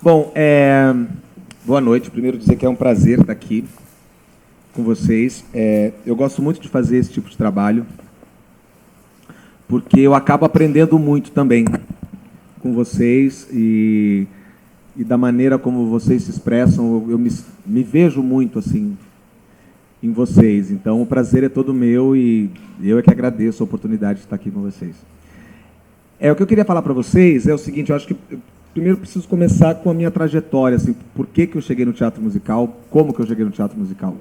Bom, boa noite. Primeiro dizer que é um prazer estar aqui com vocês. Eu gosto muito de fazer esse tipo de trabalho, porque eu acabo aprendendo muito também com vocês e da maneira como vocês se expressam. Eu me vejo muito assim em vocês. Então, o prazer é todo meu e eu é que agradeço a oportunidade de estar aqui com vocês. O que eu queria falar para vocês é o seguinte: eu acho que eu primeiro preciso começar com a minha trajetória, assim, por que eu cheguei no teatro musical, como que eu cheguei no teatro musical.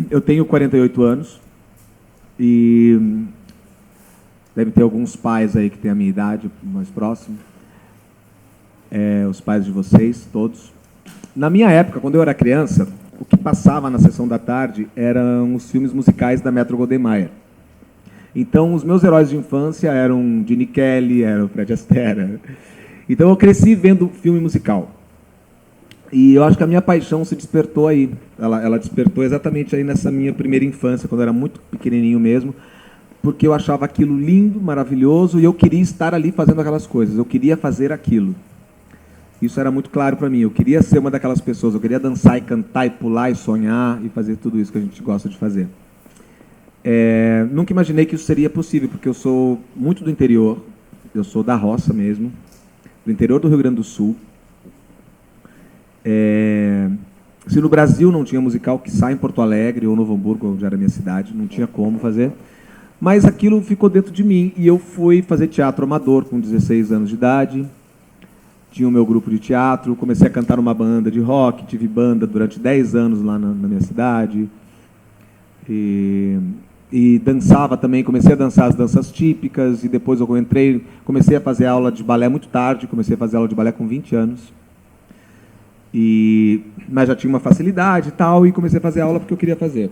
Eu tenho 48 anos e deve ter alguns pais aí que têm a minha idade, mais próximo. Os pais de vocês, todos. Na minha época, quando eu era criança, o que passava na sessão da tarde eram os filmes musicais da Metro-Goldwyn-Mayer. Então, os meus heróis de infância eram Gene Kelly, era o Fred Astaire. Então, eu cresci vendo filme musical. E eu acho que a minha paixão se despertou aí. Ela despertou exatamente aí nessa minha primeira infância, quando eu era muito pequenininho mesmo, porque eu achava aquilo lindo, maravilhoso, e eu queria estar ali fazendo aquelas coisas. Eu queria fazer aquilo. Isso era muito claro para mim. Eu queria ser uma daquelas pessoas. Eu queria dançar e cantar e pular e sonhar e fazer tudo isso que a gente gosta de fazer. Nunca imaginei que isso seria possível, porque eu sou muito do interior, eu sou da roça mesmo, do interior do Rio Grande do Sul. Se no Brasil não tinha musical, que sai em Porto Alegre ou Novo Hamburgo, onde era a minha cidade, não tinha como fazer, mas aquilo ficou dentro de mim e eu fui fazer teatro amador com 16 anos de idade, tinha o meu grupo de teatro, comecei a cantar numa banda de rock, tive banda durante 10 anos lá na minha cidade, e dançava também, comecei a dançar as danças típicas, e depois eu comecei a fazer aula de balé muito tarde, comecei a fazer aula de balé com 20 anos, mas já tinha uma facilidade e tal, e comecei a fazer aula porque eu queria fazer.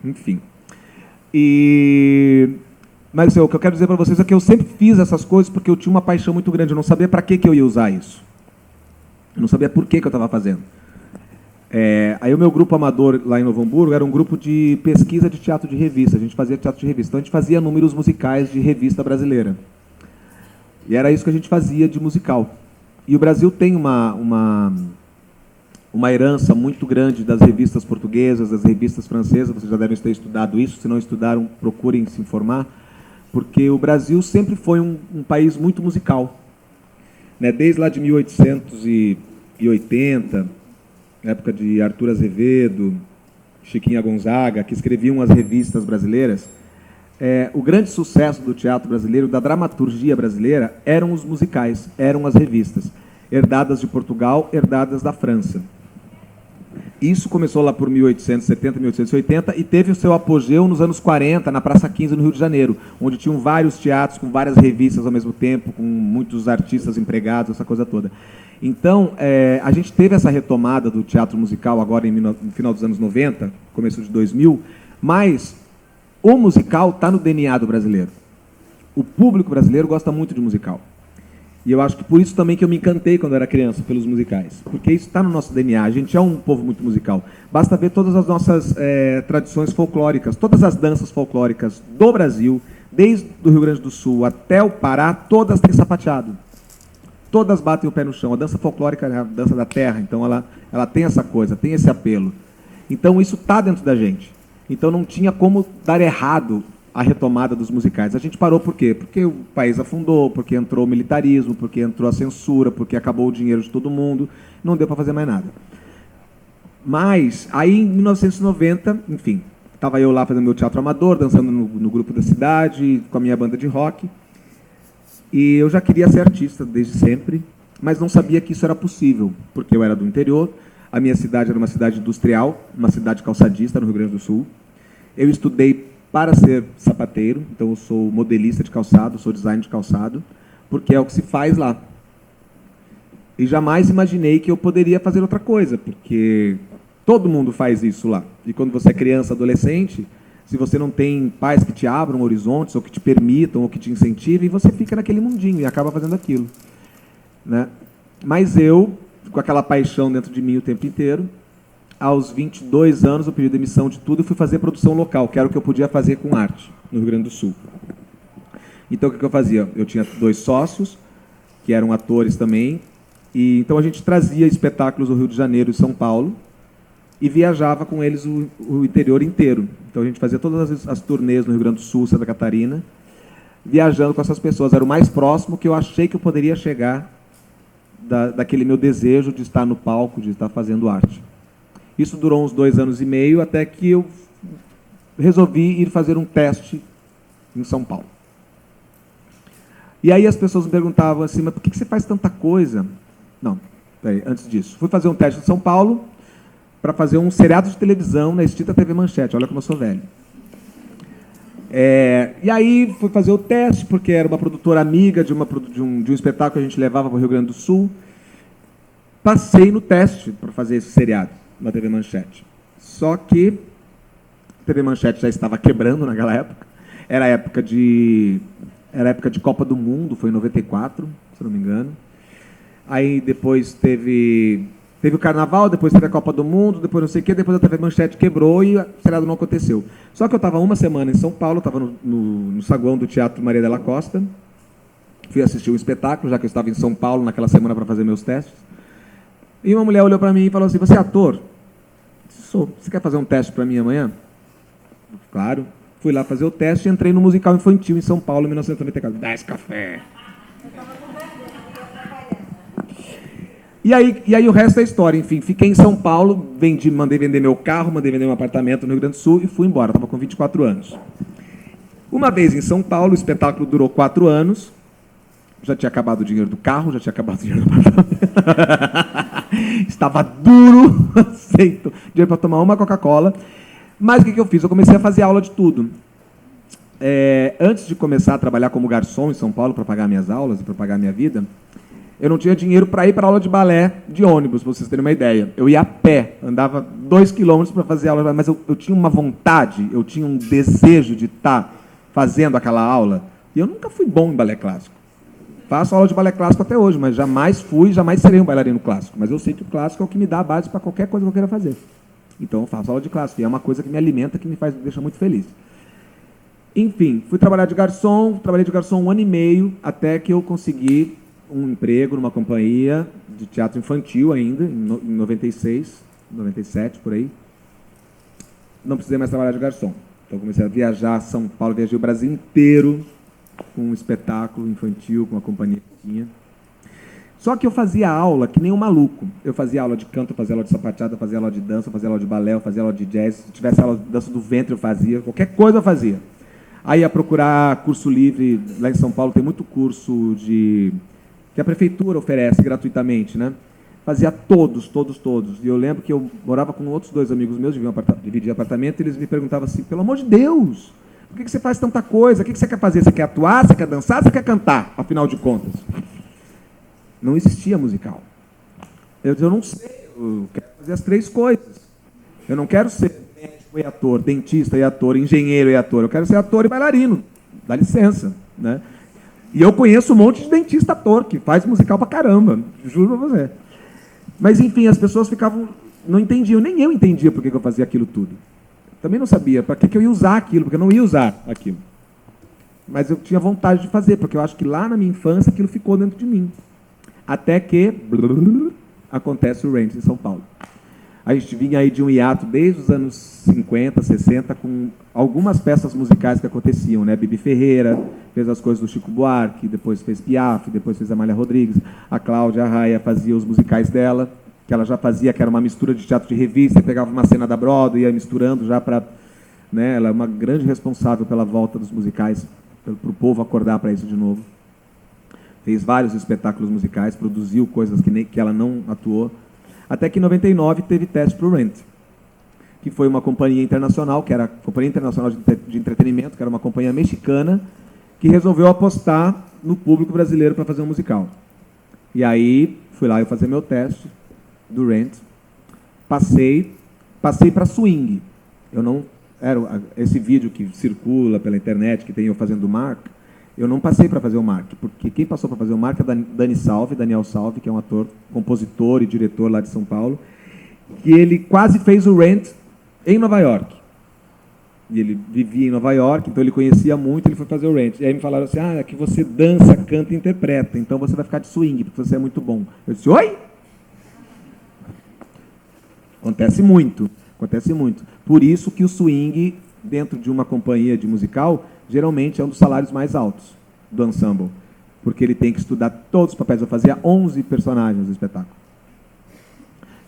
Enfim. Mas o que eu quero dizer para vocês é que eu sempre fiz essas coisas porque eu tinha uma paixão muito grande, eu não sabia para que eu ia usar isso. Eu não sabia por que eu estava fazendo. Aí o meu grupo amador lá em Novo Hamburgo era um grupo de pesquisa de teatro de revista. A gente fazia teatro de revista. Então a gente fazia números musicais de revista brasileira. E era isso que a gente fazia de musical. E o Brasil tem uma herança muito grande das revistas portuguesas, das revistas francesas. Vocês já devem ter estudado isso. Se não estudaram, procurem se informar. Porque o Brasil sempre foi um país muito musical. Desde lá de 1880... época de Arthur Azevedo, Chiquinha Gonzaga, que escreviam as revistas brasileiras, o grande sucesso do teatro brasileiro, da dramaturgia brasileira, eram os musicais, eram as revistas, herdadas de Portugal, herdadas da França. Isso começou lá por 1870, 1880, e teve o seu apogeu nos anos 40, na Praça 15, no Rio de Janeiro, onde tinham vários teatros com várias revistas ao mesmo tempo, com muitos artistas empregados, essa coisa toda. Então, a gente teve essa retomada do teatro musical agora no final dos anos 90, começo de 2000, mas o musical está no DNA do brasileiro. O público brasileiro gosta muito de musical. E eu acho que por isso também que eu me encantei quando eu era criança pelos musicais. Porque isso está no nosso DNA, a gente é um povo muito musical. Basta ver todas as nossas tradições folclóricas, todas as danças folclóricas do Brasil, desde o Rio Grande do Sul até o Pará, todas têm sapateado. Todas batem o pé no chão. A dança folclórica é a dança da terra, então ela tem essa coisa, tem esse apelo. Então isso está dentro da gente. Então não tinha como dar errado a retomada dos musicais. A gente parou por quê? Porque o país afundou, porque entrou o militarismo, porque entrou a censura, porque acabou o dinheiro de todo mundo, não deu para fazer mais nada. Mas aí em 1990, enfim, estava eu lá fazendo meu teatro amador, dançando no grupo da cidade, com a minha banda de rock. E eu já queria ser artista desde sempre, mas não sabia que isso era possível, porque eu era do interior, a minha cidade era uma cidade industrial, uma cidade calçadista no Rio Grande do Sul. Eu estudei para ser sapateiro, então eu sou modelista de calçado, sou designer de calçado, porque é o que se faz lá. E jamais imaginei que eu poderia fazer outra coisa, porque todo mundo faz isso lá. E quando você é criança, adolescente, se você não tem pais que te abram horizontes, ou que te permitam, ou que te incentivem, você fica naquele mundinho e acaba fazendo aquilo. Mas eu, com aquela paixão dentro de mim o tempo inteiro, aos 22 anos eu pedi demissão de tudo e fui fazer produção local, que era o que eu podia fazer com arte, no Rio Grande do Sul. Então o que eu fazia? Eu tinha 2 sócios, que eram atores também. E então a gente trazia espetáculos do Rio de Janeiro e São Paulo e viajava com eles o interior inteiro. Então a gente fazia todas as turnês no Rio Grande do Sul, Santa Catarina, viajando com essas pessoas. Era o mais próximo que eu achei que eu poderia chegar daquele meu desejo de estar no palco, de estar fazendo arte. Isso durou uns 2 anos e meio, até que eu resolvi ir fazer um teste em São Paulo. E aí as pessoas me perguntavam assim, mas por que você faz tanta coisa? Não, peraí, antes disso. Fui fazer um teste em São Paulo para fazer um seriado de televisão na extinta TV Manchete. Olha como eu sou velho. E aí fui fazer o teste, porque era uma produtora amiga de um espetáculo que a gente levava para o Rio Grande do Sul. Passei no teste para fazer esse seriado na TV Manchete. Só que a TV Manchete já estava quebrando naquela época. Era época de Copa do Mundo, foi em 94, se não me engano. Aí depois teve o Carnaval, depois teve a Copa do Mundo, depois não sei o quê, depois a TV Manchete quebrou e o seriado não aconteceu. Só que eu estava uma semana em São Paulo, estava no saguão do Teatro Maria Della Costa, fui assistir um espetáculo, já que eu estava em São Paulo naquela semana para fazer meus testes. E uma mulher olhou para mim e falou assim, você é ator? Sou. Você quer fazer um teste para mim amanhã? Claro. Fui lá fazer o teste e entrei no musical infantil em São Paulo, em 1994. 10 café. E aí o resto é história. Enfim, fiquei em São Paulo, mandei vender meu carro, mandei vender um apartamento no Rio Grande do Sul e fui embora. Estava com 24 anos. Uma vez em São Paulo, o espetáculo durou 4 anos. Já tinha acabado o dinheiro do carro, já tinha acabado o dinheiro do apartamento. Estava duro, aceito. Dinheiro para tomar uma Coca-Cola. Mas o que eu fiz? Eu comecei a fazer aula de tudo. Antes de começar a trabalhar como garçom em São Paulo para pagar minhas aulas e para pagar minha vida, eu não tinha dinheiro para ir para aula de balé de ônibus, para vocês terem uma ideia. Eu ia a pé, andava 2 quilômetros para fazer aula, mas eu tinha uma vontade, eu tinha um desejo de estar fazendo aquela aula. E eu nunca fui bom em balé clássico. Faço aula de balé clássico até hoje, mas jamais serei um bailarino clássico. Mas eu sei que o clássico é o que me dá a base para qualquer coisa que eu queira fazer. Então eu faço aula de clássico, e é uma coisa que me alimenta, que me deixa muito feliz. Enfim, fui trabalhei de garçom 1 ano e meio, até que eu consegui um emprego numa companhia de teatro infantil ainda, em 96, 97, por aí. Não precisei mais trabalhar de garçom. Então comecei a viajar a São Paulo, viajei o Brasil inteiro com um espetáculo infantil, com uma companhia que tinha. Só que eu fazia aula que nem um maluco. Eu fazia aula de canto, eu fazia aula de sapateada, eu fazia aula de dança, eu fazia aula de balé, eu fazia aula de jazz. Se tivesse aula de dança do ventre, eu fazia. Qualquer coisa eu fazia. Aí ia procurar curso livre. Lá em São Paulo tem muito curso que a prefeitura oferece gratuitamente, né? Fazia todos. E eu lembro que eu morava com outros 2 amigos meus, dividia apartamento, e eles me perguntavam assim, pelo amor de Deus, por que você faz tanta coisa? O que você quer fazer? Você quer atuar? Você quer dançar? Você quer cantar? Afinal de contas. Não existia musical. Eu não sei, eu quero fazer as 3 coisas. Eu não quero ser médico e ator, dentista e ator, engenheiro e ator. Eu quero ser ator e bailarino. Dá licença, né? E eu conheço um monte de dentista ator que faz musical pra caramba, juro pra você. Mas, enfim, as pessoas não entendiam, nem eu entendia por que eu fazia aquilo tudo. Também não sabia para que eu ia usar aquilo, porque eu não ia usar aquilo. Mas eu tinha vontade de fazer, porque eu acho que lá na minha infância aquilo ficou dentro de mim. Até que acontece o Ranch em São Paulo. A gente vinha aí de um hiato desde os anos 50, 60, com algumas peças musicais que aconteciam, né? Bibi Ferreira fez as coisas do Chico Buarque, depois fez Piaf, depois fez Amália Rodrigues. A Cláudia Raia fazia os musicais dela, que ela já fazia, que era uma mistura de teatro de revista, pegava uma cena da Broadway e ia misturando já para... Né? Ela é uma grande responsável pela volta dos musicais, para o povo acordar para isso de novo. Fez vários espetáculos musicais, produziu coisas que ela não atuou. Até que em 99 teve teste para o Rent, que foi uma companhia internacional, que era a Companhia Internacional de Entretenimento, que era uma companhia mexicana, que resolveu apostar no público brasileiro para fazer um musical. E aí fui lá eu fazer meu teste do Rent, passei para swing. Eu não esse vídeo que circula pela internet, que tem eu fazendo o Mark, eu não passei para fazer o Mark, porque quem passou para fazer o Mark é Daniel Salve, que é um ator, compositor e diretor lá de São Paulo, que ele quase fez o Rent em Nova York. E ele vivia em Nova York, então ele conhecia muito, ele foi fazer o Ranch. E aí me falaram assim, que você dança, canta e interpreta, então você vai ficar de swing, porque você é muito bom. Eu disse, oi? Acontece muito, acontece muito. Por isso que o swing, dentro de uma companhia de musical, geralmente é um dos salários mais altos do ensemble. Porque ele tem que estudar todos os papéis. Eu fazia 11 personagens no espetáculo.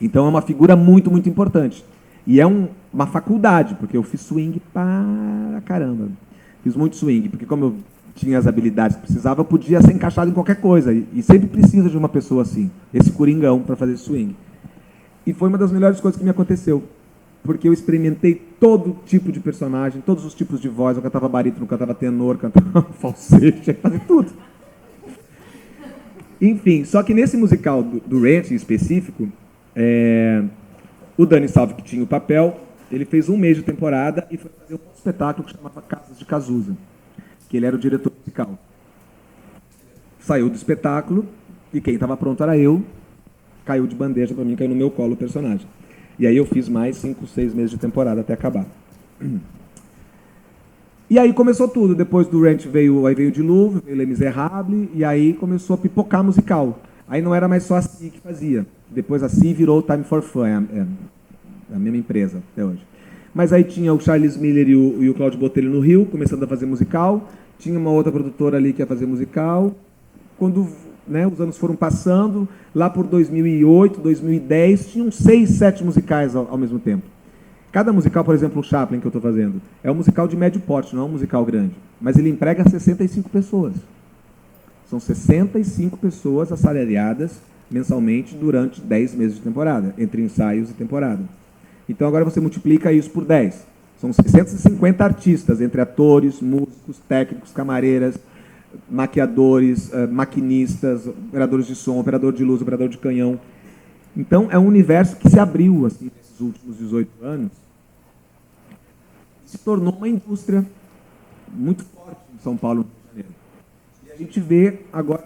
Então é uma figura muito, muito importante. E é uma faculdade, porque eu fiz swing para caramba. Fiz muito swing, porque como eu tinha as habilidades que precisava, eu podia ser encaixado em qualquer coisa. E sempre precisa de uma pessoa assim, esse coringão, para fazer swing. E foi uma das melhores coisas que me aconteceu. Porque eu experimentei todo tipo de personagem, todos os tipos de voz. Eu cantava barítono, cantava tenor, cantava falsete, tinha que fazer tudo. Enfim, só que nesse musical do Ranch em específico, o Dani Salve, que tinha o papel, ele fez um mês de temporada e foi fazer um espetáculo que chamava Casas de Cazuza, que ele era o diretor musical. Saiu do espetáculo e quem estava pronto era eu, caiu de bandeja para mim, caiu no meu colo o personagem. E aí eu fiz mais 5, 6 meses de temporada até acabar. E aí começou tudo. Depois do Ranch veio o Dilúvio, veio Les Miserables, e aí começou a pipocar musical. Aí não era mais só a Si que fazia. Depois a Si virou Time for Fun, a mesma empresa até hoje. Mas aí tinha o Charles Miller e o Cláudio Botelho no Rio, começando a fazer musical. Tinha uma outra produtora ali que ia fazer musical. Quando os anos foram passando, lá por 2008, 2010, tinham 6, 7 musicais ao mesmo tempo. Cada musical, por exemplo, o Chaplin que eu estou fazendo, é um musical de médio porte, não é um musical grande. Mas ele emprega 65 pessoas. São 65 pessoas assalariadas mensalmente durante 10 meses de temporada, entre ensaios e temporada. Então agora você multiplica isso por 10. São 650 artistas, entre atores, músicos, técnicos, camareiras, maquiadores, maquinistas, operadores de som, operador de luz, operador de canhão. Então é um universo que se abriu assim, nesses últimos 18 anos, se tornou uma indústria muito forte em São Paulo, no Rio de Janeiro. E a gente vê agora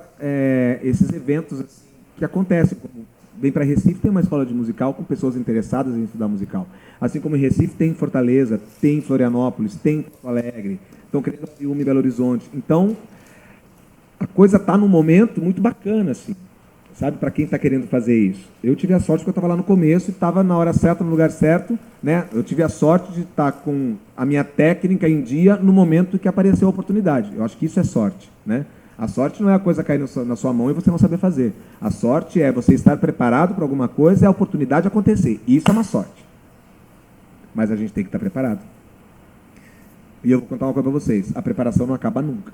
esses eventos assim, que acontecem. Como vem para Recife, tem uma escola de musical com pessoas interessadas em estudar musical. Assim como em Recife tem em Fortaleza, tem em Florianópolis, tem em Porto Alegre, estão querendo abrir uma em Belo Horizonte. Então, a coisa está num momento muito bacana, assim, sabe, para quem está querendo fazer isso. Eu tive a sorte que eu estava lá no começo e estava na hora certa, no lugar certo, né? Eu tive a sorte de estar com a minha técnica em dia no momento que apareceu a oportunidade. Eu acho que isso é sorte, né? A sorte não é a coisa cair na sua mão e você não saber fazer. A sorte é você estar preparado para alguma coisa e a oportunidade acontecer. Isso é uma sorte. Mas a gente tem que estar preparado. E eu vou contar uma coisa para vocês. A preparação não acaba nunca.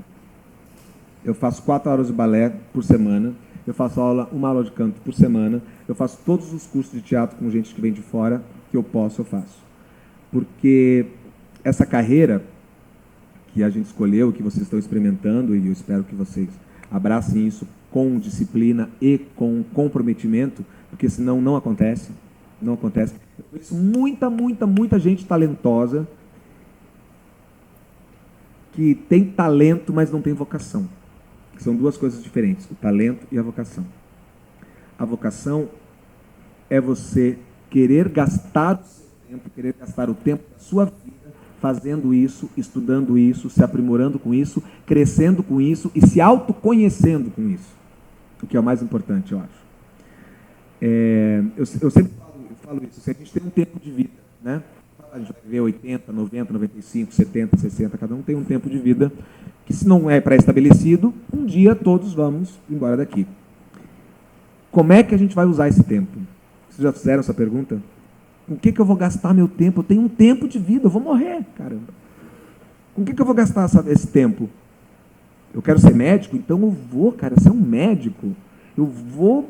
Eu faço 4 horas de balé por semana. Eu faço uma aula de canto por semana. Eu faço todos os cursos de teatro com gente que vem de fora. Que eu posso, eu faço. Porque essa carreira que a gente escolheu, que vocês estão experimentando, e eu espero que vocês abracem isso com disciplina e com comprometimento, porque senão não acontece. Não acontece. Eu conheço muita gente talentosa que tem talento, mas não tem vocação. São duas coisas diferentes, o talento e a vocação. A vocação é você querer gastar o seu tempo, querer gastar o tempo da sua vida fazendo isso, estudando isso, se aprimorando com isso, crescendo com isso e se autoconhecendo com isso. O que é o mais importante, eu acho. Eu sempre falo isso, se a gente tem um tempo de vida, né? A gente vai viver 80, 90, 95, 70, 60, cada um tem um tempo de vida que, se não é pré-estabelecido, um dia todos vamos embora daqui. Como é que a gente vai usar esse tempo? Vocês já fizeram essa pergunta? Com o que eu vou gastar meu tempo? Eu tenho um tempo de vida, eu vou morrer, caramba. Com o que eu vou gastar esse tempo? Eu quero ser médico, então eu vou, cara, ser um médico. Eu vou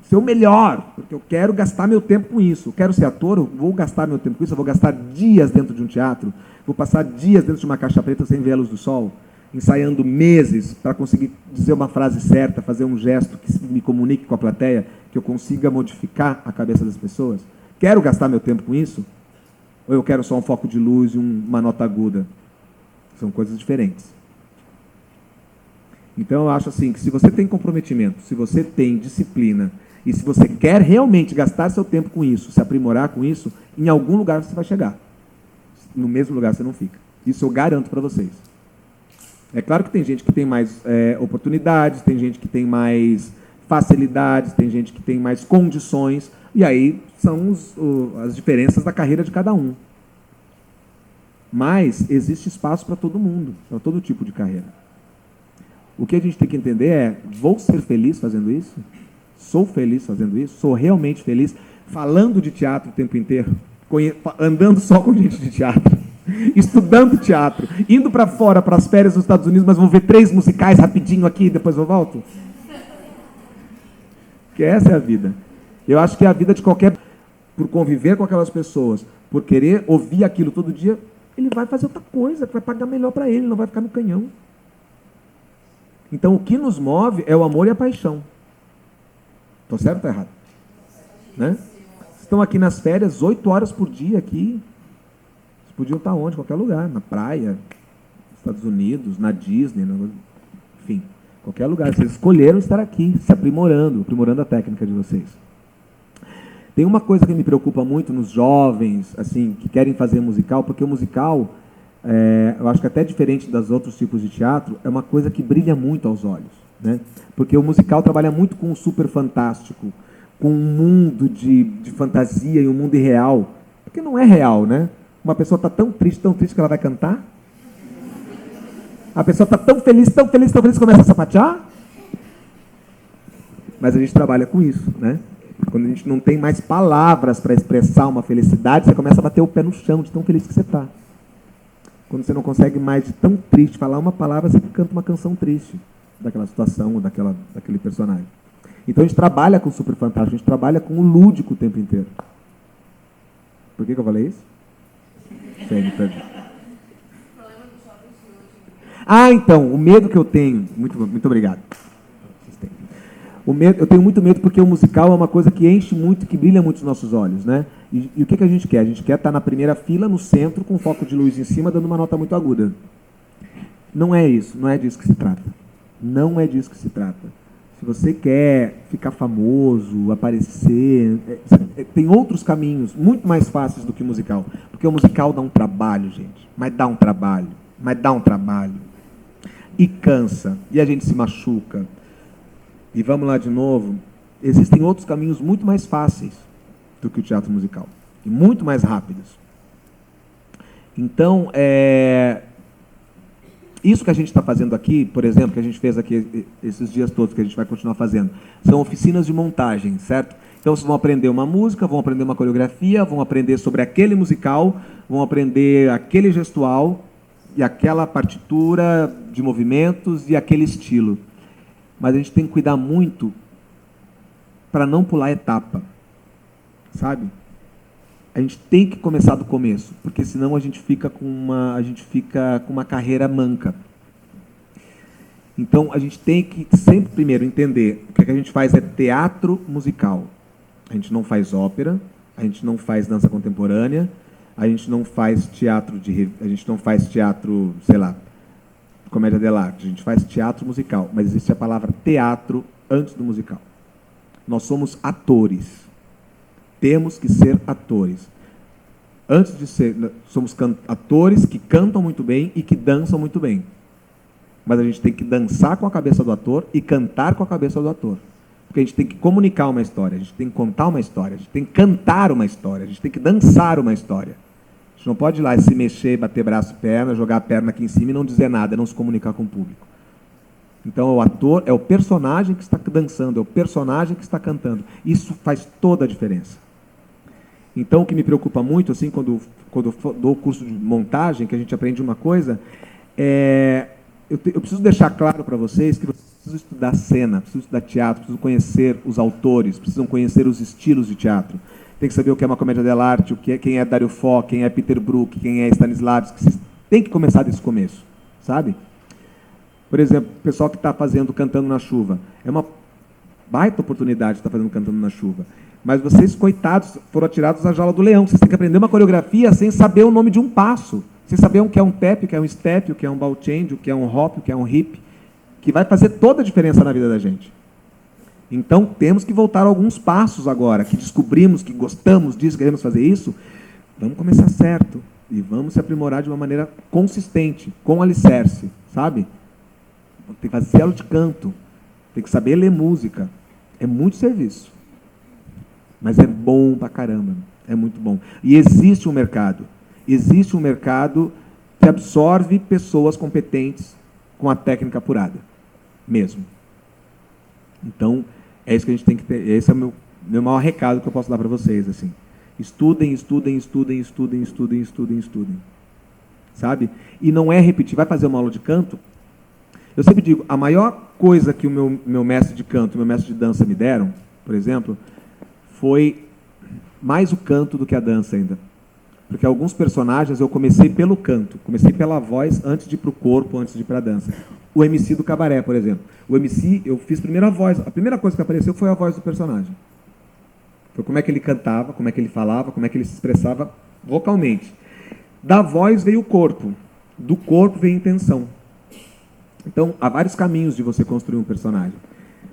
ser o melhor, porque eu quero gastar meu tempo com isso. Eu quero ser ator, eu vou gastar meu tempo com isso, eu vou gastar dias dentro de um teatro, vou passar dias dentro de uma caixa preta sem ver a luz do sol, ensaiando meses para conseguir dizer uma frase certa, fazer um gesto que me comunique com a plateia, que eu consiga modificar a cabeça das pessoas. Quero gastar meu tempo com isso? Ou eu quero só um foco de luz e uma nota aguda? São coisas diferentes. Então eu acho assim, que se você tem comprometimento, se você tem disciplina, e se você quer realmente gastar seu tempo com isso, se aprimorar com isso, em algum lugar você vai chegar. no mesmo lugar você não fica. Isso eu garanto para vocês. É claro que tem gente que tem mais oportunidades, tem gente que tem mais facilidades, tem gente que tem mais condições, e aí são as diferenças da carreira de cada um. Mas existe espaço para todo mundo, para todo tipo de carreira. O que a gente tem que entender é, vou ser feliz fazendo isso? Sou feliz fazendo isso? Sou realmente feliz falando de teatro o tempo inteiro? Andando só com gente de teatro? Estudando teatro? Indo para fora, para as férias dos Estados Unidos, mas vou ver 3 musicais rapidinho aqui e depois eu volto? Que essa é a vida. Eu acho que é a vida de qualquer... Por conviver com aquelas pessoas, por querer ouvir aquilo todo dia, ele vai fazer outra coisa, que vai pagar melhor para ele, não vai ficar no canhão. Então, o que nos move é o amor e a paixão. Estou certo ou estou errado? Né? Estão aqui nas férias, 8 horas por dia aqui. Vocês podiam estar onde? Qualquer lugar. Na praia, nos Estados Unidos, na Disney, enfim, qualquer lugar. Vocês escolheram estar aqui, se aprimorando a técnica de vocês. Tem uma coisa que me preocupa muito nos jovens, assim, que querem fazer musical, porque o musical... eu acho que até diferente dos outros tipos de teatro, é uma coisa que brilha muito aos olhos, né? Porque o musical trabalha muito com o super fantástico, com um mundo de fantasia e um mundo irreal, porque não é real, né? Uma pessoa está tão triste que ela vai cantar. A pessoa está tão feliz, que começa a sapatear. Mas a gente trabalha com isso, né? Quando a gente não tem mais palavras para expressar uma felicidade, você começa a bater o pé no chão de tão feliz que você está. Quando você não consegue mais, de tão triste, falar uma palavra, você canta uma canção triste daquela situação ou daquele personagem. Então a gente trabalha com o super fantástico, a gente trabalha com o lúdico o tempo inteiro. Por que eu falei isso? Sei, me perdi. Então, o medo que eu tenho... Muito obrigado. Eu tenho muito medo porque o musical é uma coisa que enche muito, que brilha muito os nossos olhos, né? E o que a gente quer? A gente quer estar na primeira fila, no centro, com um foco de luz em cima, dando uma nota muito aguda. Não é isso, não é disso que se trata. Não é disso que se trata. Se você quer ficar famoso, aparecer, tem outros caminhos muito mais fáceis do que o musical. Porque o musical dá um trabalho, gente. Mas dá um trabalho. E cansa. E a gente se machuca. E vamos lá de novo, existem outros caminhos muito mais fáceis do que o teatro musical, e muito mais rápidos. Então, isso que a gente está fazendo aqui, por exemplo, que a gente fez aqui esses dias todos, que a gente vai continuar fazendo, são oficinas de montagem, certo? Então, vocês vão aprender uma música, vão aprender uma coreografia, vão aprender sobre aquele musical, vão aprender aquele gestual, e aquela partitura de movimentos, e aquele estilo. Mas a gente tem que cuidar muito para não pular etapa, sabe? A gente tem que começar do começo, porque senão a gente fica com uma carreira manca. Então a gente tem que sempre primeiro entender o que a gente faz é teatro musical. A gente não faz ópera, a gente não faz dança contemporânea, a gente não faz teatro sei lá, comédia dell'arte, a gente faz teatro musical, mas existe a palavra teatro antes do musical. Nós somos atores. Temos que ser atores. Antes de ser, somos atores que cantam muito bem e que dançam muito bem. Mas a gente tem que dançar com a cabeça do ator e cantar com a cabeça do ator. Porque a gente tem que comunicar uma história, a gente tem que contar uma história, a gente tem que cantar uma história, a gente tem que dançar uma história. A gente não pode ir lá se mexer, bater braço e perna, jogar a perna aqui em cima e não dizer nada, não se comunicar com o público. Então, o ator é o personagem que está dançando, é o personagem que está cantando. Isso faz toda a diferença. Então, o que me preocupa muito, assim, quando eu dou o curso de montagem, que a gente aprende uma coisa, eu preciso deixar claro para vocês que vocês precisam estudar cena, precisam estudar teatro, precisam conhecer os autores, precisam conhecer os estilos de teatro. Tem que saber o que é uma comédia dell'arte, quem é Dario Fo, quem é Peter Brook, quem é Stanislavski. Vocês têm que começar desse começo, sabe? Por exemplo, o pessoal que está fazendo Cantando na Chuva. É uma baita oportunidade de estar fazendo Cantando na Chuva. Mas vocês, coitados, foram atirados à jaula do leão. Vocês têm que aprender uma coreografia sem saber o nome de um passo. Sem saber o que é um tap, o que é um step, o que é um ball change, o que é um hop, o que é um hip. Que vai fazer toda a diferença na vida da gente. Então, temos que voltar a alguns passos agora, que descobrimos, que gostamos disso, queremos fazer isso. Vamos começar certo. E vamos se aprimorar de uma maneira consistente, com alicerce, sabe? Tem que fazer aula de canto, tem que saber ler música. É muito serviço. Mas é bom pra caramba, é muito bom. E existe um mercado que absorve pessoas competentes com a técnica apurada, mesmo. Então, é isso que a gente tem que ter, esse é o meu maior recado que eu posso dar para vocês, assim. Estudem, estudem, estudem, estudem, estudem, estudem, estudem. Sabe? E não é repetir. Vai fazer uma aula de canto? Eu sempre digo, a maior coisa que o meu mestre de canto e meu mestre de dança me deram, por exemplo, foi mais o canto do que a dança ainda. Porque alguns personagens eu comecei pelo canto, comecei pela voz antes de ir para o corpo, antes de ir para a dança. O MC do Cabaré, por exemplo. O MC, eu fiz primeiro a voz. A primeira coisa que apareceu foi a voz do personagem. Foi como é que ele cantava, como é que ele falava, como é que ele se expressava vocalmente. Da voz veio o corpo. Do corpo veio a intenção. Então, há vários caminhos de você construir um personagem.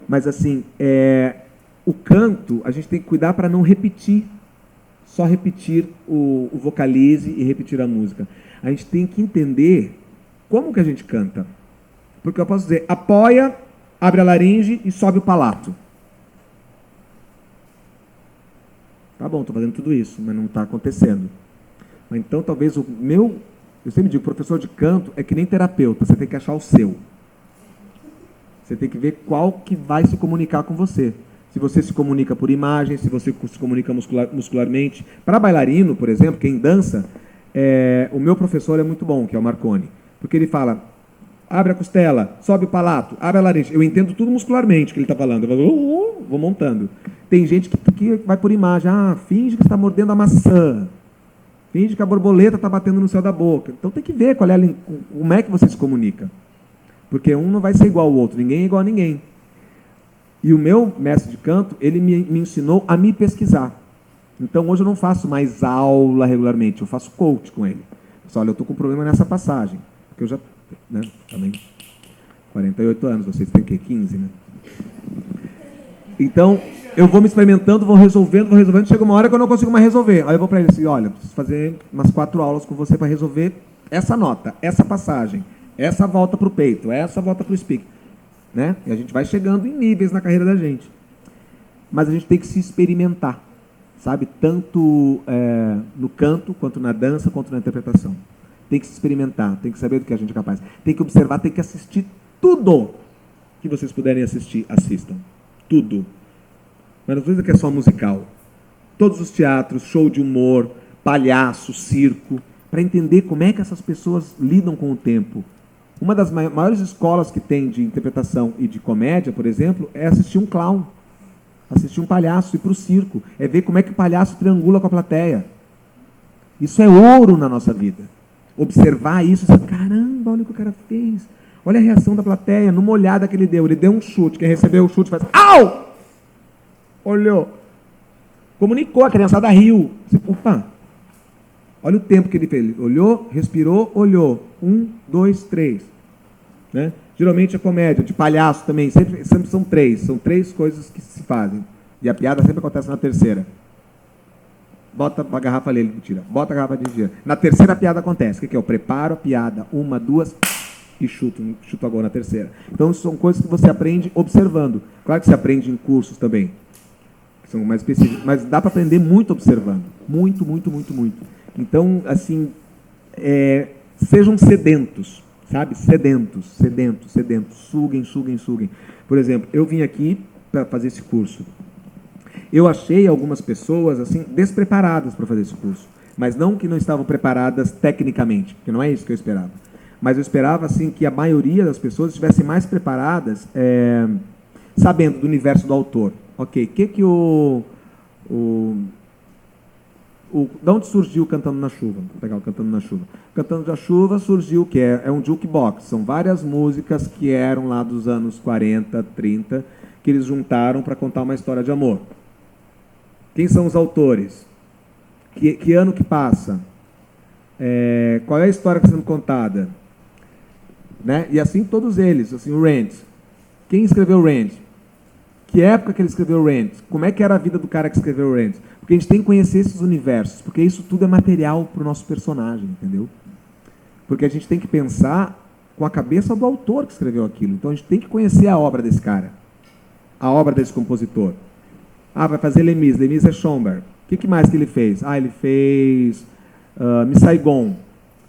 Mas, assim, o canto, a gente tem que cuidar para não repetir. Só repetir o vocalize e repetir a música. A gente tem que entender como que a gente canta. Porque eu posso dizer, apoia, abre a laringe e sobe o palato. Tá bom, estou fazendo tudo isso, mas não está acontecendo. Então, talvez eu sempre digo, professor de canto é que nem terapeuta, você tem que achar o seu. Você tem que ver qual que vai se comunicar com você. Se você se comunica por imagem, se você se comunica muscularmente. Para bailarino, por exemplo, quem dança, o meu professor é muito bom, que é o Marconi. Porque ele fala, abre a costela, sobe o palato, abre a laringe. Eu entendo tudo muscularmente que ele está falando. Eu vou montando. Tem gente que vai por imagem. Finge que está mordendo a maçã. Finge que a borboleta está batendo no céu da boca. Então tem que ver como é que você se comunica. Porque um não vai ser igual ao outro. Ninguém é igual a ninguém. E o meu mestre de canto, ele me ensinou a me pesquisar. Então hoje eu não faço mais aula regularmente. Eu faço coach com ele. Olha, eu estou com um problema nessa passagem. Porque eu já... também 48 anos. Vocês têm o quê? 15, né? Então... eu vou me experimentando, vou resolvendo, chega uma hora que eu não consigo mais resolver. Aí eu vou para ele assim, olha, preciso fazer umas 4 aulas com você para resolver essa nota, essa passagem, essa volta para o peito, essa volta para o speak. Né? E a gente vai chegando em níveis na carreira da gente. Mas a gente tem que se experimentar, sabe? Tanto no canto, quanto na dança, quanto na interpretação. Tem que se experimentar, tem que saber do que a gente é capaz. Tem que observar, tem que assistir tudo que vocês puderem assistir, assistam. Tudo. Mas não precisa que é só musical. Todos os teatros, show de humor, palhaço, circo, para entender como é que essas pessoas lidam com o tempo. Uma das maiores escolas que tem de interpretação e de comédia, por exemplo, é assistir um clown, assistir um palhaço, ir para o circo, é ver como é que o palhaço triangula com a plateia. Isso é ouro na nossa vida. Observar isso, e dizer, caramba, olha o que o cara fez. Olha a reação da plateia, numa olhada que ele deu um chute, quem recebeu o chute faz, au! Olhou, comunicou, a criançada riu. Opa, olha o tempo que ele fez. Ele olhou, respirou, olhou. 1, 2, 3. Né? Geralmente a comédia, de palhaço também, sempre são 3. São 3 coisas que se fazem. E a piada sempre acontece na terceira. Bota a garrafa ali, ele tira. Bota a garrafa ali, tira. Na terceira a piada acontece. O que é? Eu preparo a piada, 1, 2, e chuto a gol na terceira. Então são coisas que você aprende observando. Claro que você aprende em cursos também. São mais específicos, mas dá para aprender muito observando. Muito, muito, muito, muito. Então, assim, sejam sedentos, sabe? Sedentos. Suguem. Por exemplo, eu vim aqui para fazer esse curso. Eu achei algumas pessoas, assim, despreparadas para fazer esse curso. Mas não que não estavam preparadas tecnicamente, porque não é isso que eu esperava. Mas eu esperava, assim, que a maioria das pessoas estivessem mais preparadas, sabendo do universo do autor. Ok, de onde surgiu Cantando na Chuva? Vou pegar o Cantando na Chuva. Cantando na Chuva surgiu o que é um jukebox. São várias músicas que eram lá dos anos 40, 30, que eles juntaram para contar uma história de amor. Quem são os autores? Que ano que passa? Qual é a história que está sendo contada? Né? E assim todos eles. Assim, o Rand. Quem escreveu o Rand? Que época que ele escreveu Rent? Como é que era a vida do cara que escreveu Rent? Porque a gente tem que conhecer esses universos, porque isso tudo é material para o nosso personagem, entendeu? Porque a gente tem que pensar com a cabeça do autor que escreveu aquilo. Então a gente tem que conhecer a obra desse cara, a obra desse compositor. Ah, vai fazer Lemis. Lemis é Schomburg. O que mais que ele fez? Ah, ele fez Miss Saigon.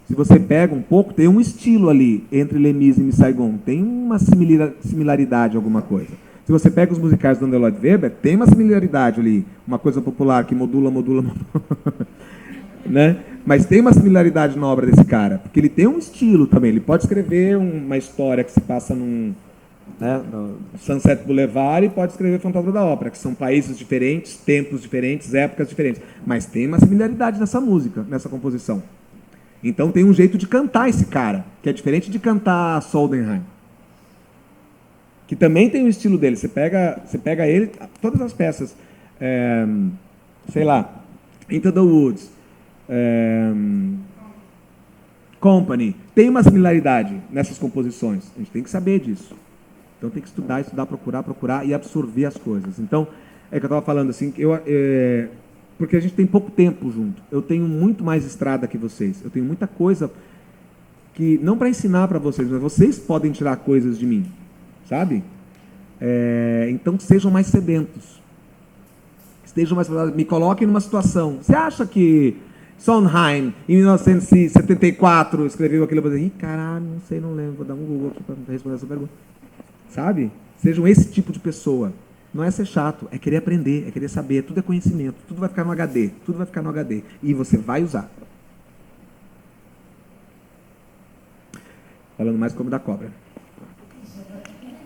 Se você pega um pouco, tem um estilo ali entre Lemis e Miss Saigon. Tem uma similaridade, alguma coisa. Se você pega os musicais do André Lloyd Webber, tem uma similaridade ali. Uma coisa popular que modula. Né? Mas tem uma similaridade na obra desse cara. Porque ele tem um estilo também. Ele pode escrever uma história que se passa no Sunset Boulevard e pode escrever Fantasma da Ópera, que são países diferentes, tempos diferentes, épocas diferentes. Mas tem uma similaridade nessa música, nessa composição. Então tem um jeito de cantar esse cara, que é diferente de cantar Soldenheim. Que também tem o estilo dele. Você pega ele, todas as peças, sei lá, Into the Woods, Company, tem uma similaridade nessas composições. A gente tem que saber disso. Então tem que estudar, procurar e absorver as coisas. Então, é que eu estava falando assim, porque a gente tem pouco tempo junto. Eu tenho muito mais estrada que vocês. Eu tenho muita coisa que, não para ensinar para vocês, mas vocês podem tirar coisas de mim, sabe? Então sejam mais sedentos. Me coloquem numa situação. Você acha que Sondheim, em 1974, escreveu aquilo? Eu vou dizer, caralho, não sei, não lembro. Vou dar um Google aqui para responder essa pergunta. Sabe? Sejam esse tipo de pessoa. Não é ser chato, é querer aprender, é querer saber. Tudo é conhecimento, tudo vai ficar no HD. Tudo vai ficar no HD. E você vai usar. Falando mais como da cobra.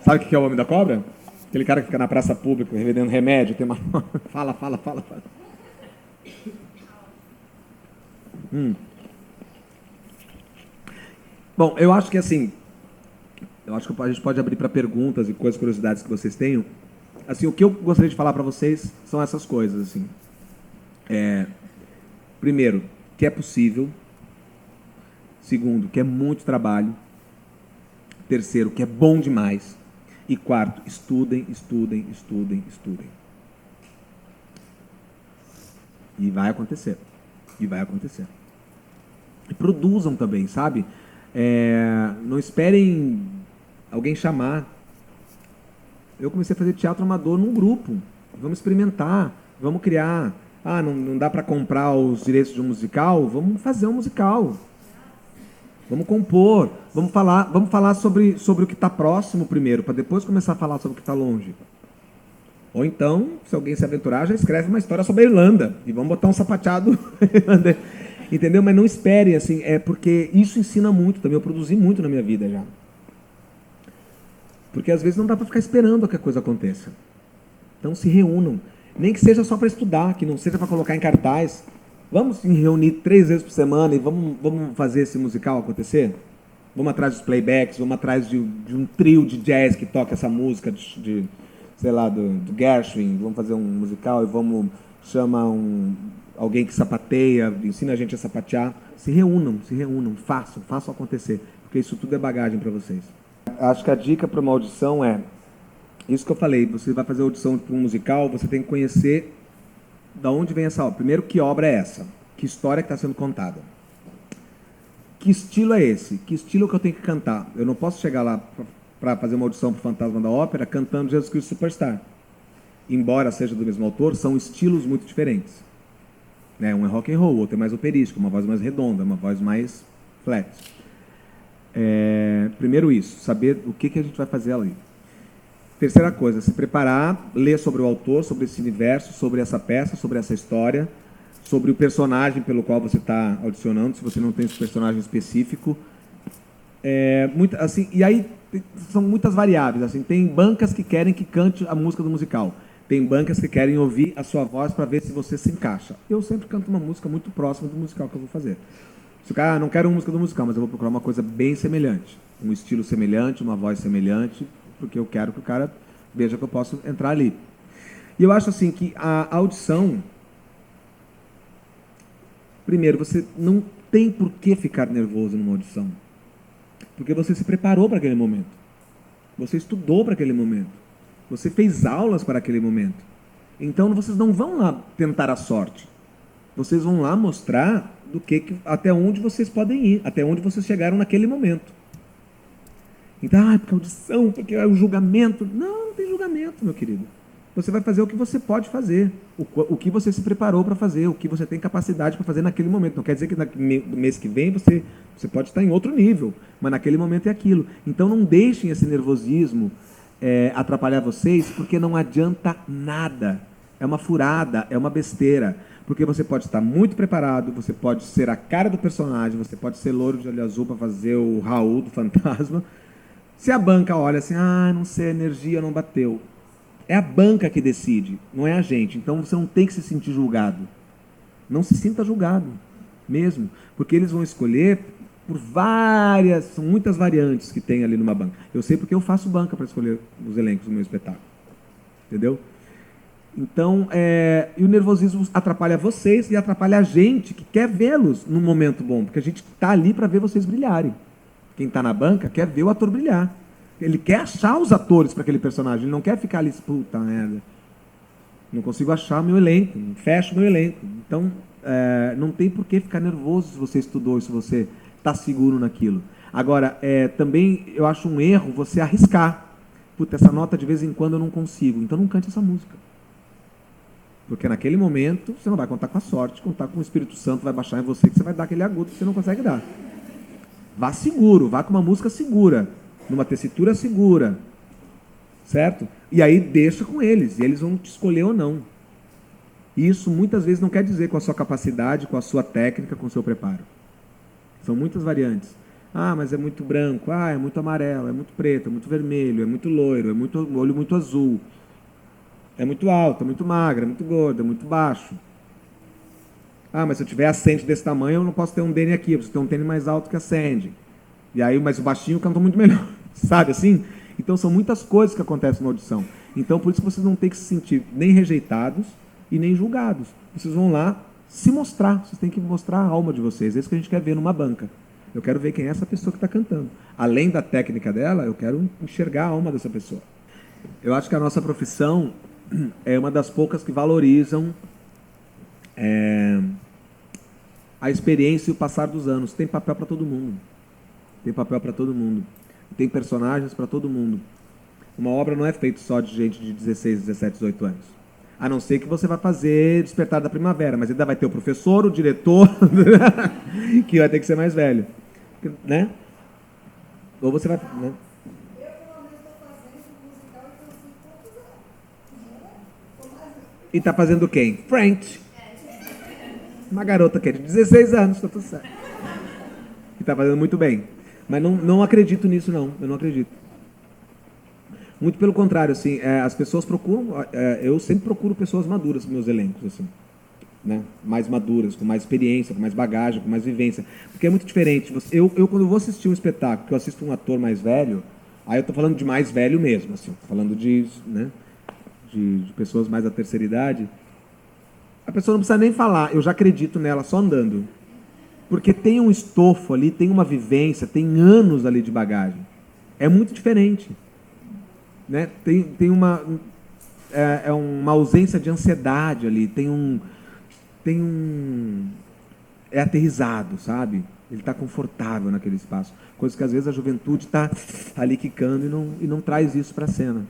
Sabe o que é o homem da cobra? Aquele cara que fica na praça pública vendendo remédio, tem uma... Fala. Bom, eu acho que assim... Eu acho que a gente pode abrir para perguntas e coisas, curiosidades que vocês tenham. Assim, o que eu gostaria de falar para vocês são essas coisas, assim. Primeiro, que é possível. Segundo, que é muito trabalho. Terceiro, que é bom demais. E quarto, estudem. E vai acontecer. E produzam também, sabe? Não esperem alguém chamar. Eu comecei a fazer teatro amador num grupo. Vamos experimentar, vamos criar. Ah, não dá para comprar os direitos de um musical? Vamos fazer um musical. Vamos compor, vamos falar sobre o que está próximo primeiro, para depois começar a falar sobre o que está longe. Ou então, se alguém se aventurar, já escreve uma história sobre a Irlanda. E vamos botar um sapateado. Entendeu? Mas não esperem, assim, porque isso ensina muito também. Eu produzi muito na minha vida já. Porque às vezes não dá para ficar esperando que a coisa aconteça. Então se reúnam. Nem que seja só para estudar, que não seja para colocar em cartaz. Vamos se reunir 3 vezes por semana e vamos fazer esse musical acontecer? Vamos atrás dos playbacks, vamos atrás de um trio de jazz que toca essa música sei lá, do Gershwin. Vamos fazer um musical e vamos chamar alguém que sapateia, ensina a gente a sapatear. Se reúnam, façam acontecer. Porque isso tudo é bagagem para vocês. Acho que a dica para uma audição é isso que eu falei. Você vai fazer audição para um musical, você tem que conhecer da onde vem essa obra. Primeiro, que obra é essa? Que história que está sendo contada? Que estilo é esse? Que estilo que eu tenho que cantar? Eu não posso chegar lá para fazer uma audição para o Fantasma da Ópera cantando Jesus Cristo Superstar. Embora seja do mesmo autor, são estilos muito diferentes. Um é rock and roll, outro é mais operístico, uma voz mais redonda, uma voz mais flat. Primeiro isso, saber o que a gente vai fazer ali. Terceira coisa, se preparar, ler sobre o autor, sobre esse universo, sobre essa peça, sobre essa história, sobre o personagem pelo qual você está audicionando, se você não tem esse personagem específico. Assim, e aí são muitas variáveis. Assim, tem bancas que querem que cante a música do musical. Tem bancas que querem ouvir a sua voz para ver se você se encaixa. Eu sempre canto uma música muito próxima do musical que eu vou fazer. Se o cara, não quero uma música do musical, mas eu vou procurar uma coisa bem semelhante. Um estilo semelhante, uma voz semelhante, porque eu quero que o cara veja que eu posso entrar ali. E eu acho assim que a audição... Primeiro, você não tem por que ficar nervoso numa audição. Porque você se preparou para aquele momento. Você estudou para aquele momento. Você fez aulas para aquele momento. Então vocês não vão lá tentar a sorte. Vocês vão lá mostrar até onde vocês podem ir, até onde vocês chegaram naquele momento. Então, porque a audição, porque é o julgamento. Não tem julgamento, meu querido. Você vai fazer o que você pode fazer, o que você se preparou para fazer, o que você tem capacidade para fazer naquele momento. Não quer dizer que no mês que vem você pode estar em outro nível, mas naquele momento é aquilo. Então não deixem esse nervosismo atrapalhar vocês, porque não adianta nada. É uma furada, é uma besteira. Porque você pode estar muito preparado, você pode ser a cara do personagem, você pode ser loiro de olho azul para fazer o Raul do fantasma. Se a banca olha assim, não sei, a energia não bateu. É a banca que decide, não é a gente. Então você não tem que se sentir julgado. Não se sinta julgado, mesmo. Porque eles vão escolher por são muitas variantes que tem ali numa banca. Eu sei porque eu faço banca para escolher os elencos do meu espetáculo. Entendeu? Então, e o nervosismo atrapalha vocês e atrapalha a gente que quer vê-los num momento bom. Porque a gente está ali para ver vocês brilharem. Quem está na banca quer ver o ator brilhar. Ele quer achar os atores para aquele personagem. Ele não quer ficar ali, puta merda, não consigo achar meu elenco, fecho meu elenco. Então, não tem por que ficar nervoso se você estudou, se você está seguro naquilo. Agora, também eu acho um erro você arriscar. Puta, essa nota de vez em quando eu não consigo. Então não cante essa música. Porque naquele momento você não vai contar com a sorte, contar com o Espírito Santo vai baixar em você, que você vai dar aquele agudo que você não consegue dar. Vá seguro, vá com uma música segura, numa tessitura segura, certo? E aí deixa com eles, e eles vão te escolher ou não. E isso muitas vezes não quer dizer com a sua capacidade, com a sua técnica, com o seu preparo. São muitas variantes. Mas é muito branco, é muito amarelo, é muito preto, é muito vermelho, é muito loiro, é muito olho muito azul. É muito alta, é muito magra, é muito gorda, é muito baixo. Mas se eu tiver a Sandy desse tamanho, eu não posso ter um Danny aqui, eu preciso ter um tênis mais alto que a Sandy. E aí, mas o baixinho canta muito melhor. Sabe assim? Então são muitas coisas que acontecem na audição. Então por isso que vocês não têm que se sentir nem rejeitados e nem julgados. Vocês vão lá se mostrar, vocês têm que mostrar a alma de vocês. É isso que a gente quer ver numa banca. Eu quero ver quem é essa pessoa que está cantando. Além da técnica dela, eu quero enxergar a alma dessa pessoa. Eu acho que a nossa profissão é uma das poucas que valorizam a experiência e o passar dos anos. Tem papel para todo mundo. Tem papel para todo mundo. Tem personagens para todo mundo. Uma obra não é feita só de gente de 16, 17, 18 anos. A não ser que você vai fazer Despertar da Primavera, mas ainda vai ter o professor, o diretor, que vai ter que ser mais velho. Né? Ou você vai... Né? E tá fazendo quem? French. Uma garota que é de 16 anos, tá tudo certo. E tá fazendo muito bem. Mas não acredito nisso, não. Eu não acredito. Muito pelo contrário, assim, as pessoas procuram... eu sempre procuro pessoas maduras nos meus elencos, assim. Né? Mais maduras, com mais experiência, com mais bagagem, com mais vivência. Porque é muito diferente. Eu quando eu vou assistir um espetáculo, que eu assisto um ator mais velho, aí eu tô falando de mais velho mesmo, assim. Tô falando de pessoas mais da terceira idade, a pessoa não precisa nem falar, eu já acredito nela só andando. Porque tem um estofo ali, tem uma vivência, tem anos ali de bagagem. É muito diferente. Né? Tem uma ausência de ansiedade ali, é aterrizado, sabe? Ele está confortável naquele espaço. Coisa que às vezes a juventude está ali quicando e não traz isso para a cena.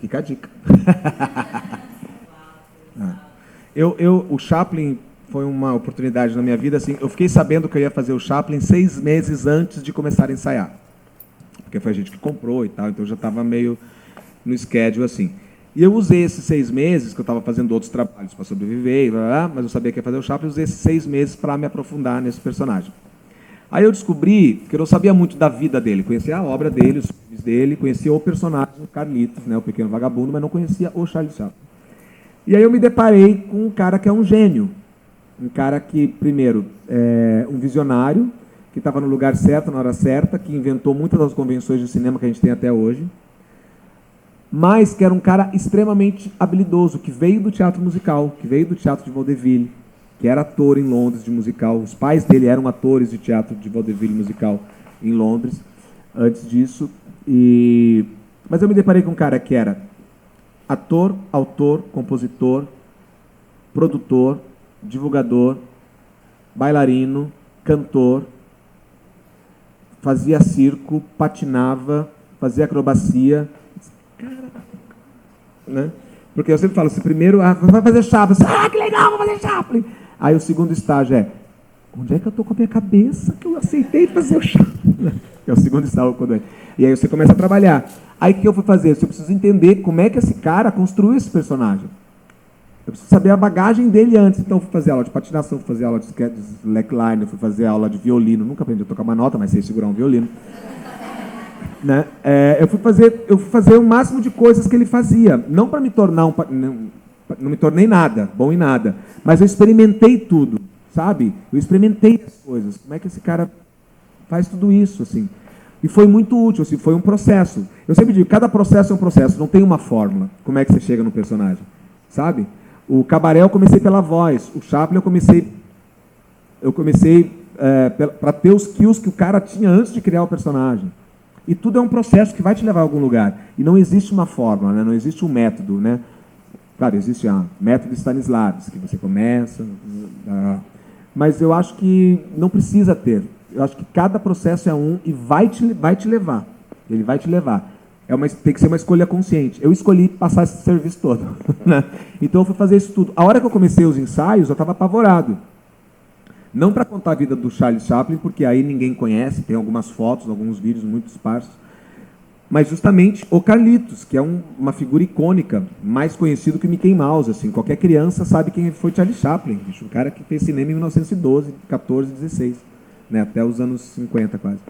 Fica a dica. O Chaplin foi uma oportunidade na minha vida. Assim, eu fiquei sabendo que eu ia fazer o Chaplin 6 meses antes de começar a ensaiar. Porque foi a gente que comprou e tal, então eu já estava meio no schedule assim. E eu usei esses 6 meses, que eu estava fazendo outros trabalhos para sobreviver, mas eu sabia que ia fazer o Chaplin, eu usei esses 6 meses para me aprofundar nesse personagem. Aí eu descobri que eu não sabia muito da vida dele. Conhecia a obra dele, os filmes dele, conhecia o personagem, o Carlitos, né, o Pequeno Vagabundo, mas não conhecia o Charlie Chaplin. E aí eu me deparei com um cara que é um gênio. Um cara que, primeiro, é um visionário, que estava no lugar certo, na hora certa, que inventou muitas das convenções de cinema que a gente tem até hoje, mas que era um cara extremamente habilidoso, que veio do teatro musical, que veio do teatro de vaudeville, que era ator em Londres de musical. Os pais dele eram atores de teatro de vaudeville musical em Londres, antes disso. E Mas eu me deparei com um cara que era ator, autor, compositor, produtor, divulgador, bailarino, cantor, fazia circo, patinava, fazia acrobacia. Né? Porque eu sempre falo assim, primeiro, vai fazer Chaplin. Que legal, vou fazer Chaplin. Aí o segundo estágio é, onde é que eu estou com a minha cabeça que eu aceitei fazer o Chaplin? É o segundo estágio. E aí você começa a trabalhar. Aí o que eu fui fazer? Eu preciso entender como é que esse cara construiu esse personagem. Eu preciso saber a bagagem dele antes. Então eu fui fazer aula de patinação, fui fazer aula de slackline, fui fazer aula de violino. Nunca aprendi a tocar uma nota, mas sei segurar um violino. Né? Eu fui fazer o máximo de coisas que ele fazia. Não para me tornar não me tornei nada, bom em nada. Mas eu experimentei tudo, sabe? Eu experimentei as coisas. Como é que esse cara faz tudo isso, assim? E foi muito útil, assim, foi um processo. Eu sempre digo, cada processo é um processo, não tem uma fórmula. Como é que você chega no personagem, sabe? O Cabaré eu comecei pela voz, o Chaplin eu comecei para ter os kills que o cara tinha antes de criar o personagem. E tudo é um processo que vai te levar a algum lugar. E não existe uma fórmula, né? Não existe um método, né? Claro, existe o método Stanislavski, que você começa, mas eu acho que não precisa ter. Eu acho que cada processo é um e vai te levar. Ele vai te levar. Tem que ser uma escolha consciente. Eu escolhi passar esse serviço todo. Né? Então eu fui fazer isso tudo. A hora que eu comecei os ensaios, eu estava apavorado. Não para contar a vida do Charlie Chaplin, porque aí ninguém conhece, tem algumas fotos, alguns vídeos muito esparsos, mas justamente o Carlitos, que é uma figura icônica, mais conhecido que o Mickey Mouse. Assim, qualquer criança sabe quem foi Charlie Chaplin, bicho, o cara que fez cinema em 1912, 14, 16, né, até os anos 50 quase.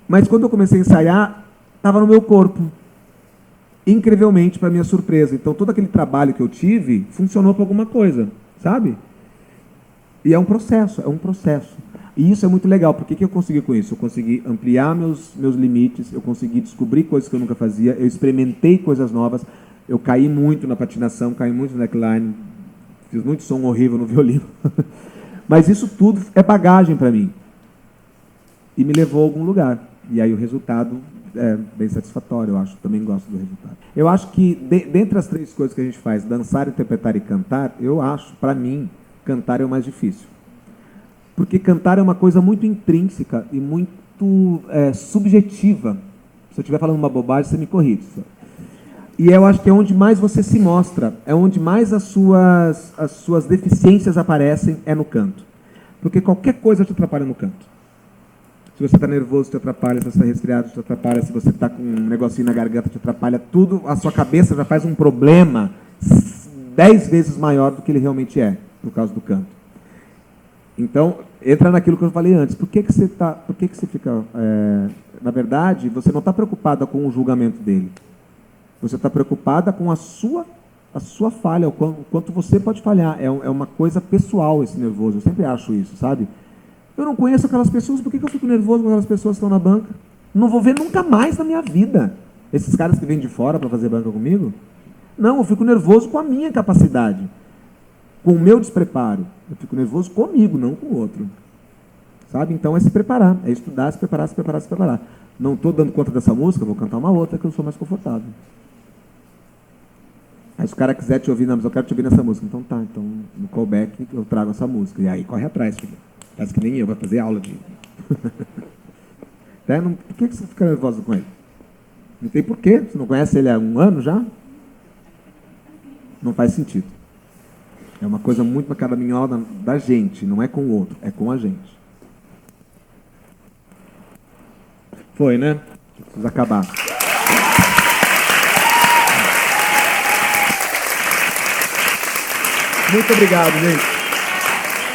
Mas quando eu comecei a ensaiar, estava no meu corpo, incrivelmente, para minha surpresa. Então todo aquele trabalho que eu tive funcionou para alguma coisa, sabe? E é um processo, é um processo. E isso é muito legal. Por que eu consegui com isso? Eu consegui ampliar meus limites, eu consegui descobrir coisas que eu nunca fazia, eu experimentei coisas novas, eu caí muito na patinação, caí muito no neckline, fiz muito som horrível no violino. Mas isso tudo é bagagem para mim. E me levou a algum lugar. E aí o resultado é bem satisfatório, eu acho. Também gosto do resultado. Eu acho que, dentre as 3 coisas que a gente faz, dançar, interpretar e cantar, eu acho, para mim, cantar é o mais difícil. Porque cantar é uma coisa muito intrínseca e muito subjetiva. Se eu estiver falando uma bobagem, você me corrige. E eu acho que é onde mais você se mostra, é onde mais as suas deficiências aparecem, é no canto. Porque qualquer coisa te atrapalha no canto. Se você está nervoso, te atrapalha. Se você está resfriado, te atrapalha. Se você está com um negocinho na garganta, te atrapalha. Tudo, a sua cabeça já faz um problema 10 vezes maior do que ele realmente é, no caso do canto. Então, entra naquilo que eu falei antes. Por que você fica... na verdade, você não está preocupada com o julgamento dele. Você está preocupada com a sua falha, o quanto você pode falhar. É uma coisa pessoal esse nervoso. Eu sempre acho isso, sabe? Eu não conheço aquelas pessoas, por que eu fico nervoso com aquelas pessoas que estão na banca? Não vou ver nunca mais na minha vida. Esses caras que vêm de fora para fazer banca comigo? Não, eu fico nervoso com a minha capacidade. Com o meu despreparo. Eu fico nervoso comigo, não com o outro. Sabe? Então é se preparar, é estudar, se preparar, se preparar, se preparar. Não estou dando conta dessa música, vou cantar uma outra que eu sou mais confortável. Aí se o cara quiser te ouvir, não, mas eu quero te ouvir nessa música. Então tá, então no callback eu trago essa música. E aí corre atrás, filho. Faz que nem eu, vai fazer aula de... Por que você fica nervoso com ele? Não tem porquê, você não conhece ele há 1 ano já? Não faz sentido. É uma coisa muito na caraminhola da gente, não é com o outro, é com a gente. Foi, né? Preciso acabar. Muito obrigado, gente.